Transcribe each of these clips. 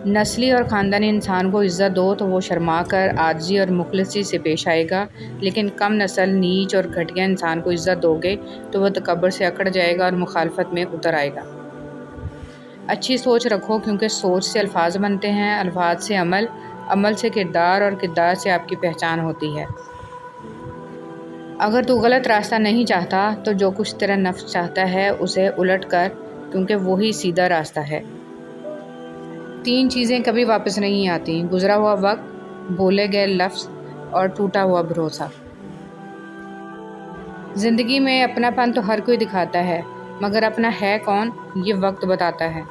نسلی اور خاندانی انسان کو عزت دو تو وہ شرما کر عاجزی اور مخلصی سے پیش آئے گا، لیکن کم نسل، نیچ اور گھٹیا انسان کو عزت دو گے تو وہ تکبر سے اکڑ جائے گا اور مخالفت میں اتر آئے گا۔ اچھی سوچ رکھو، کیونکہ سوچ سے الفاظ بنتے ہیں، الفاظ سے عمل، عمل سے کردار اور کردار سے آپ کی پہچان ہوتی ہے۔ اگر تو غلط راستہ نہیں چاہتا تو جو کچھ تیرا نفس چاہتا ہے اسے الٹ کر، کیونکہ وہی سیدھا راستہ ہے۔ 3 چیزیں کبھی واپس نہیں آتی: گزرا ہوا وقت، بولے گئے لفظ اور ٹوٹا ہوا بھروسہ۔ زندگی میں اپنا پن تو ہر کوئی دکھاتا ہے، مگر اپنا ہے کون یہ وقت بتاتا ہے۔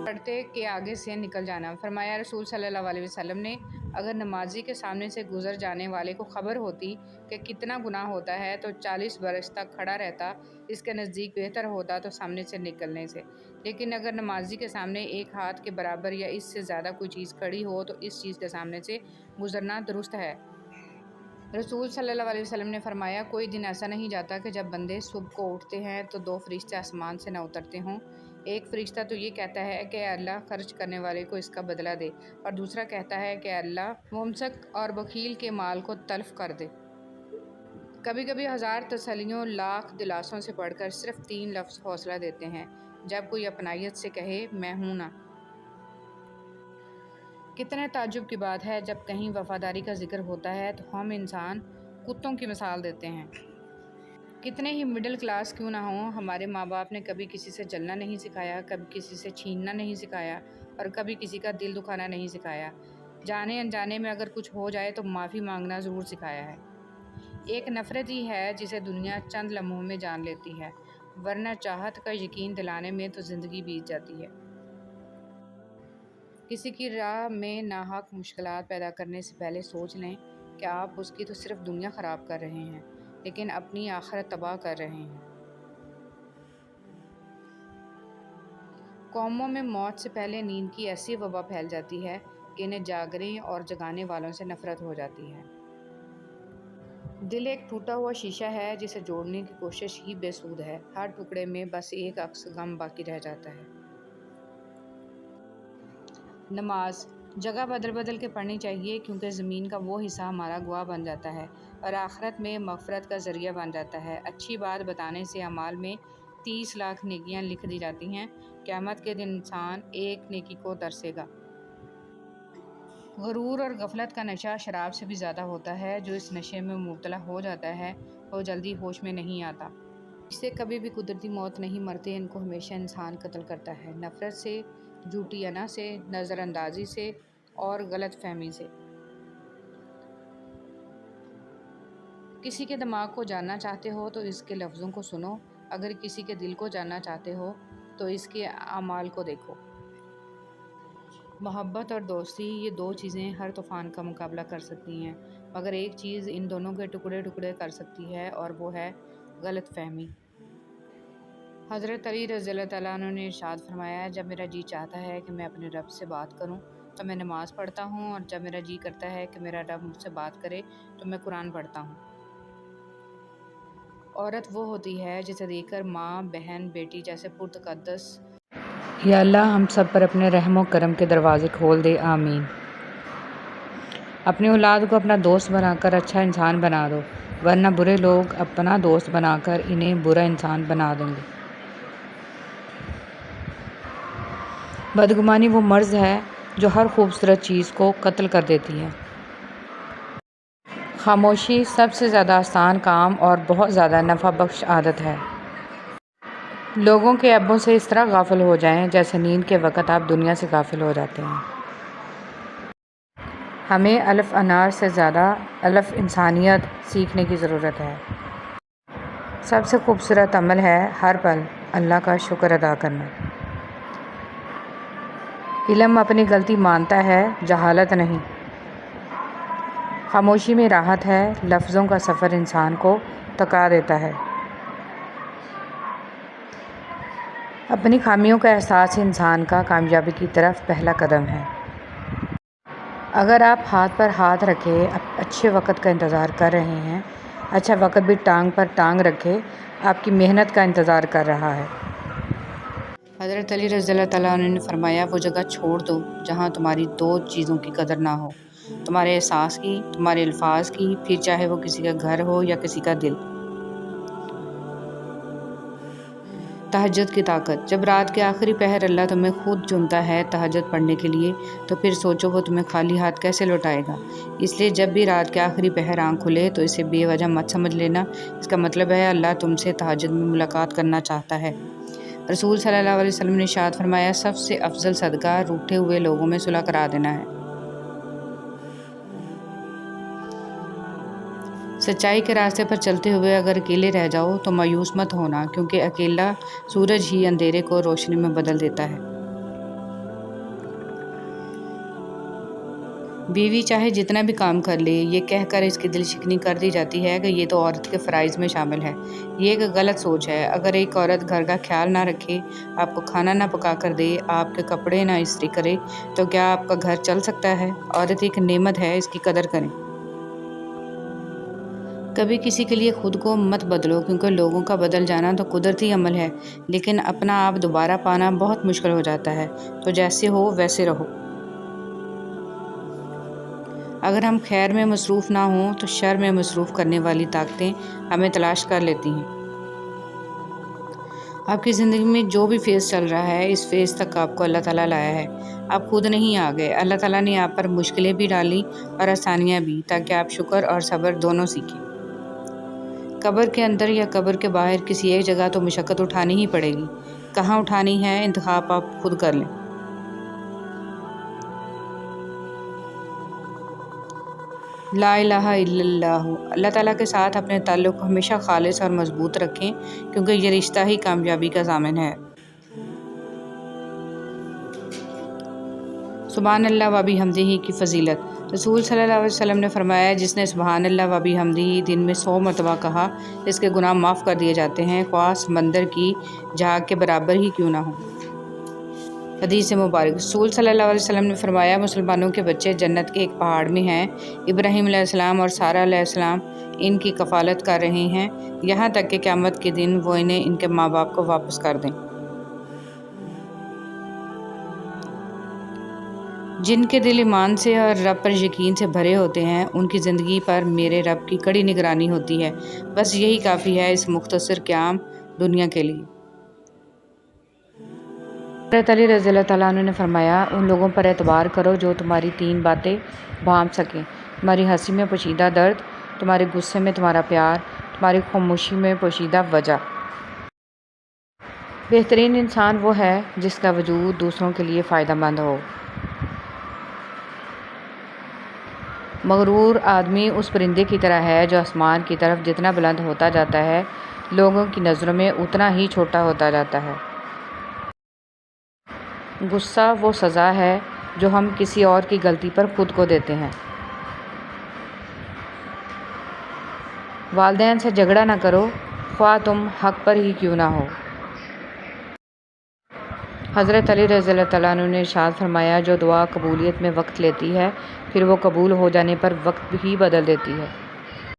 پڑھتے کے آگے سے نکل جانا۔ فرمایا رسول صلی اللہ علیہ وسلم نے، اگر نمازی کے سامنے سے گزر جانے والے کو خبر ہوتی کہ کتنا گناہ ہوتا ہے تو 40 برس تک کھڑا رہتا، اس کے نزدیک بہتر ہوتا تو سامنے سے نکلنے سے، لیکن اگر نمازی کے سامنے ایک ہاتھ کے برابر یا اس سے زیادہ کوئی چیز کھڑی ہو تو اس چیز کے سامنے سے گزرنا درست ہے۔ رسول صلی اللہ علیہ وسلم نے فرمایا، کوئی دن ایسا نہیں جاتا کہ جب بندے صبح کو اٹھتے ہیں تو 2 فرشتے آسمان سے نہ اترتے ہوں۔ ایک فرشتہ تو یہ کہتا ہے کہ اے اللہ، خرچ کرنے والے کو اس کا بدلہ دے، اور دوسرا کہتا ہے کہ اے اللہ، ممسک اور بخیل کے مال کو تلف کر دے۔ کبھی کبھی 1000 تسلیوں، لاکھ دلاسوں سے پڑھ کر صرف 3 لفظ حوصلہ دیتے ہیں، جب کوئی اپنائیت سے کہے میں ہوں نا۔ کتنے تعجب کی بات ہے، جب کہیں وفاداری کا ذکر ہوتا ہے تو ہم انسان کتوں کی مثال دیتے ہیں۔ کتنے ہی مڈل کلاس کیوں نہ ہوں، ہمارے ماں باپ نے کبھی کسی سے جلنا نہیں سکھایا، کبھی کسی سے چھیننا نہیں سکھایا اور کبھی کسی کا دل دکھانا نہیں سکھایا۔ جانے انجانے میں اگر کچھ ہو جائے تو معافی مانگنا ضرور سکھایا ہے۔ ایک نفرت ہی ہے جسے دنیا چند لمحوں میں جان لیتی ہے، ورنہ چاہت کا یقین دلانے میں تو زندگی بیت جاتی ہے۔ کسی کی راہ میں ناحق مشکلات پیدا کرنے سے پہلے سوچ لیں کہ آپ اس کی تو صرف دنیا خراب کر رہے ہیں، لیکن اپنی آخرت تباہ کر رہے ہیں۔ قوموں میں موت سے پہلے نیند کی ایسی وبا پھیل جاتی ہے کہ انہیں جاگنے اور جگانے والوں سے نفرت ہو جاتی ہے۔ دل ایک ٹوٹا ہوا شیشہ ہے جسے جوڑنے کی کوشش ہی بے سود ہے، ہر ٹکڑے میں بس ایک عکس غم باقی رہ جاتا ہے۔ نماز جگہ بدل بدل کے پڑھنی چاہیے، کیونکہ زمین کا وہ حصہ ہمارا گواہ بن جاتا ہے اور آخرت میں مغفرت کا ذریعہ بن جاتا ہے۔ اچھی بات بتانے سے اعمال میں 30 لاکھ نیکیاں لکھ دی جاتی ہیں۔ قیامت کے دن انسان ایک نیکی کو ترسے گا۔ غرور اور غفلت کا نشہ شراب سے بھی زیادہ ہوتا ہے۔ جو اس نشے میں مبتلا ہو جاتا ہے وہ جلدی ہوش میں نہیں آتا۔ اس سے کبھی بھی قدرتی موت نہیں مرتے، ان کو ہمیشہ انسان قتل کرتا ہے، نفرت سے، جھوٹی انا سے، نظر اندازی سے اور غلط فہمی سے۔ کسی کے دماغ کو جاننا چاہتے ہو تو اس کے لفظوں کو سنو، اگر کسی کے دل کو جاننا چاہتے ہو تو اس کے اعمال کو دیکھو۔ محبت اور دوستی، یہ 2 چیزیں ہر طوفان کا مقابلہ کر سکتی ہیں، مگر ایک چیز ان دونوں کے ٹکڑے ٹکڑے کر سکتی ہے اور وہ ہے غلط فہمی۔ حضرت علی رضی اللہ تعالیٰ عنہ نے ارشاد فرمایا، جب میرا جی چاہتا ہے کہ میں اپنے رب سے بات کروں تو میں نماز پڑھتا ہوں، اور جب میرا جی کرتا ہے کہ میرا رب مجھ سے بات کرے تو میں قرآن پڑھتا ہوں۔ عورت وہ ہوتی ہے جسے دیکھ کر ماں، بہن، بیٹی جیسے پرتقدس۔ یا اللہ ہم سب پر اپنے رحم و کرم کے دروازے کھول دے، آمین۔ اپنی اولاد کو اپنا دوست بنا کر اچھا انسان بنا دو، ورنہ برے لوگ اپنا دوست بنا کر انہیں برا انسان بنا دیں گے۔ بدگمانی وہ مرض ہے جو ہر خوبصورت چیز کو قتل کر دیتی ہے۔ خاموشی سب سے زیادہ آسان کام اور بہت زیادہ نفع بخش عادت ہے۔ لوگوں کے عیبوں سے اس طرح غافل ہو جائیں جیسے نیند کے وقت آپ دنیا سے غافل ہو جاتے ہیں۔ ہمیں الف انار سے زیادہ الف انسانیت سیکھنے کی ضرورت ہے۔ سب سے خوبصورت عمل ہے ہر پل اللہ کا شکر ادا کرنا۔ علم اپنی غلطی مانتا ہے، جہالت نہیں۔ خاموشی میں راحت ہے، لفظوں کا سفر انسان کو تکا دیتا ہے۔ اپنی خامیوں کا احساس انسان کا کامیابی کی طرف پہلا قدم ہے۔ اگر آپ ہاتھ پر ہاتھ رکھے اچھے وقت کا انتظار کر رہے ہیں، اچھا وقت بھی ٹانگ پر ٹانگ رکھے آپ کی محنت کا انتظار کر رہا ہے۔ حضرت علی رضی اللہ تعالیٰ عنہ نے فرمایا وہ جگہ چھوڑ دو جہاں تمہاری دو چیزوں کی قدر نہ ہو، تمہارے احساس کی، تمہارے الفاظ کی، پھر چاہے وہ کسی کا گھر ہو یا کسی کا دل۔ تہجد کی طاقت۔ جب رات کے آخری پہر اللہ تمہیں خود چنتا ہے تہجد پڑھنے کے لیے تو پھر سوچو وہ تمہیں خالی ہاتھ کیسے لوٹائے گا۔ اس لیے جب بھی رات کے آخری پہر آنکھ کھلے تو اسے بے وجہ مت سمجھ لینا، اس کا مطلب ہے اللہ تم سے تہجد میں ملاقات کرنا چاہتا ہے۔ رسول صلی اللہ علیہ وسلم نے ارشاد فرمایا سب سے افضل صدقہ روٹھے ہوئے لوگوں میں صلح کرا دینا ہے۔ سچائی کے راستے پر چلتے ہوئے اگر اکیلے رہ جاؤ تو مایوس مت ہونا، کیونکہ اکیلا سورج ہی اندھیرے کو روشنی میں بدل دیتا ہے۔ بیوی چاہے جتنا بھی کام کر لے، یہ کہہ کر اس کی دل شکنی کر دی جاتی ہے کہ یہ تو عورت کے فرائض میں شامل ہے۔ یہ ایک غلط سوچ ہے۔ اگر ایک عورت گھر کا خیال نہ رکھے، آپ کو کھانا نہ پکا کر دے، آپ کے کپڑے نہ استری کرے، تو کیا آپ کا گھر چل سکتا ہے؟ عورت ایک نعمت ہے، اس کی قدر کریں۔ کبھی کسی کے لیے خود کو مت بدلو، کیونکہ لوگوں کا بدل جانا تو قدرتی عمل ہے، لیکن اپنا آپ دوبارہ پانا بہت مشکل ہو جاتا ہے۔ تو جیسے ہو ویسے رہو۔ اگر ہم خیر میں مصروف نہ ہوں تو شر میں مصروف کرنے والی طاقتیں ہمیں تلاش کر لیتی ہیں۔ آپ کی زندگی میں جو بھی فیز چل رہا ہے، اس فیز تک آپ کو اللہ تعالیٰ لایا ہے۔ آپ خود نہیں آ گئے، اللہ تعالیٰ نے آپ پر مشکلیں بھی ڈالی اور آسانیاں بھی، تاکہ آپ شکر اور صبر دونوں سیکھیں۔ قبر کے اندر یا قبر کے باہر کسی ایک جگہ تو مشقت اٹھانی ہی پڑے گی۔ کہاں اٹھانی ہے انتخاب آپ خود کر لیں۔ لا الہ الا اللہ۔ اللہ تعالیٰ کے ساتھ اپنے تعلق کو ہمیشہ خالص اور مضبوط رکھیں، کیونکہ یہ رشتہ ہی کامیابی کا ضامن ہے۔ سبحان اللہ و بحمدہ کی فضیلت۔ رسول صلی اللہ علیہ وسلم نے فرمایا جس نے سبحان اللہ و بحمدہ دن میں 100 مرتبہ کہا، اس کے گناہ معاف کر دیے جاتے ہیں، خواہ سمندر کی جھاگ کے برابر ہی کیوں نہ ہو۔ حدیث مبارک۔ رسول صلی اللہ علیہ وسلم نے فرمایا مسلمانوں کے بچے جنت کے ایک پہاڑ میں ہیں، ابراہیم علیہ السلام اور سارہ علیہ السلام ان کی کفالت کر رہے ہیں، یہاں تک کہ قیامت کے دن وہ انہیں ان کے ماں باپ کو واپس کر دیں۔ جن کے دل ایمان سے اور رب پر یقین سے بھرے ہوتے ہیں، ان کی زندگی پر میرے رب کی کڑی نگرانی ہوتی ہے۔ بس یہی کافی ہے اس مختصر قیام دنیا کے لیے۔ حضرت علی رضی اللہ تعالیٰ عنہ نے فرمایا ان لوگوں پر اعتبار کرو جو تمہاری 3 باتیں بھانپ سکیں، تمہاری ہنسی میں پوشیدہ درد، تمہارے غصے میں تمہارا پیار، تمہاری خاموشی میں پوشیدہ وجہ۔ بہترین انسان وہ ہے جس کا وجود دوسروں کے لیے فائدہ مند ہو۔ مغرور آدمی اس پرندے کی طرح ہے جو آسمان کی طرف جتنا بلند ہوتا جاتا ہے، لوگوں کی نظروں میں اتنا ہی چھوٹا ہوتا جاتا ہے۔ غصہ وہ سزا ہے جو ہم کسی اور کی غلطی پر خود کو دیتے ہیں۔ والدین سے جھگڑا نہ کرو، خواہ تم حق پر ہی کیوں نہ ہو۔ حضرت علی رضی اللہ تعالیٰ عنہ نے ارشاد فرمایا جو دعا قبولیت میں وقت لیتی ہے، پھر وہ قبول ہو جانے پر وقت ہی بدل دیتی ہے۔